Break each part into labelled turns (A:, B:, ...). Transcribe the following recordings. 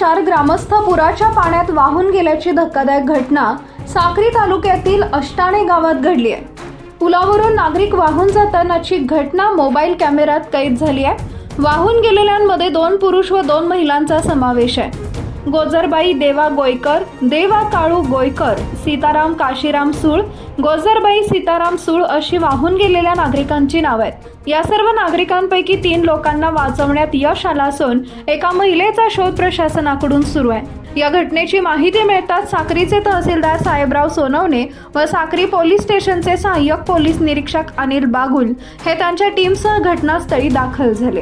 A: 4 ग्रामस्थ पुराच्या पाण्यात वाहून गेल्याची धक्कादायक घटना साक्री तालुक्यातील अष्टाणे गावात घडली आहे। पुलावरून नागरिक वाहून जातानाची घटना मोबाईल कॅमेऱ्यात कैद झाली आहे। वाहून गेलेल्यांमध्ये 2 पुरुष व 2 महिलांचा समावेश आहे। गोजरबाई देवा गोयकर, देवा काळू गोयकर, सीताराम काशीराम सूळ, गोजरबाई सीताराम सूळ अशी वाहून गेलेल्या नागरिकांची नावे आहेत। या सर्व नागरिकांपैकी 3 लोकांना वाचवण्यात यश आलं असून एका महिलेचा शोध प्रशासनाकडून सुरू आहे। या घटनेची माहिती मिळताच साक्रीचे तहसीलदार साहेबराव सोनवणे व साक्री पोलीस स्टेशनचे सहाय्यक पोलीस निरीक्षक अनिल बागुल हे त्यांच्या टीमसह घटनास्थळी दाखल झाले।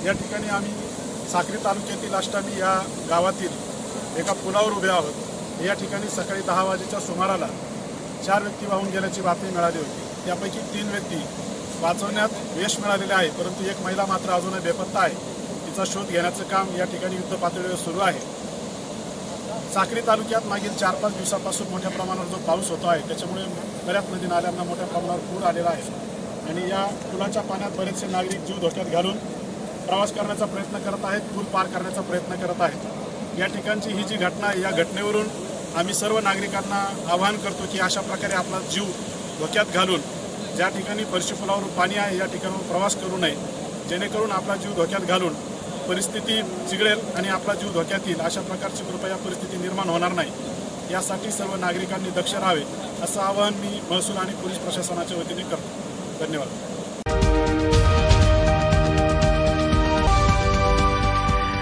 B: या ठिकाणी आम्ही साक्री तालुक्यातील अष्टाणी या गावातील एका पुलावर उभे आहोत। या ठिकाणी सकाळी 10 वाजेच्या सुमाराला 4 व्यक्ती वाहून गेल्याची बातमी मिळाली होती। त्यापैकी 3 व्यक्ती वाचवण्यात यश मिळालेले आहे, परंतु एक महिला मात्र अजूनही बेपत्ता आहे। तिचा शोध घेण्याचं काम या ठिकाणी युद्ध पातळीवर सुरू आहे। साक्री तालुक्यात मागील 4-5 दिवसापासून मोठ्या प्रमाणावर जो पाऊस होतो आहे त्याच्यामुळे बऱ्याच नदी नाल्यांना मोठ्या प्रमाणावर पूर आलेला आहे आणि या पुलाच्या पाण्यात बरेचसे नागरिक जीव धोक्यात घालून प्रवास करण्याचा प्रयत्न करत आहेत, पूल पार करण्याचा प्रयत्न करत आहेत। या ठिकाणची ही जी घटना आहे, या घटनेवरून आम्ही सर्व नागरिकांना आवाहन करतो की अशा प्रकारे आपला जीव धोक्यात घालून ज्या ठिकाणी फरशी पुलावरून पाणी आहे या ठिकाणावर प्रवास करू नये, जेणेकरून आपला जीव धोक्यात घालून परिस्थिती चिघळेल आणि आपला जीव धोक्यात येईल। अशा प्रकारची कृपया परिस्थिती निर्माण होणार नाही यासाठी सर्व नागरिकांनी दक्ष राहावे असं आवाहन मी महसूल आणि पोलीस प्रशासनाच्या वतीने करतो। धन्यवाद।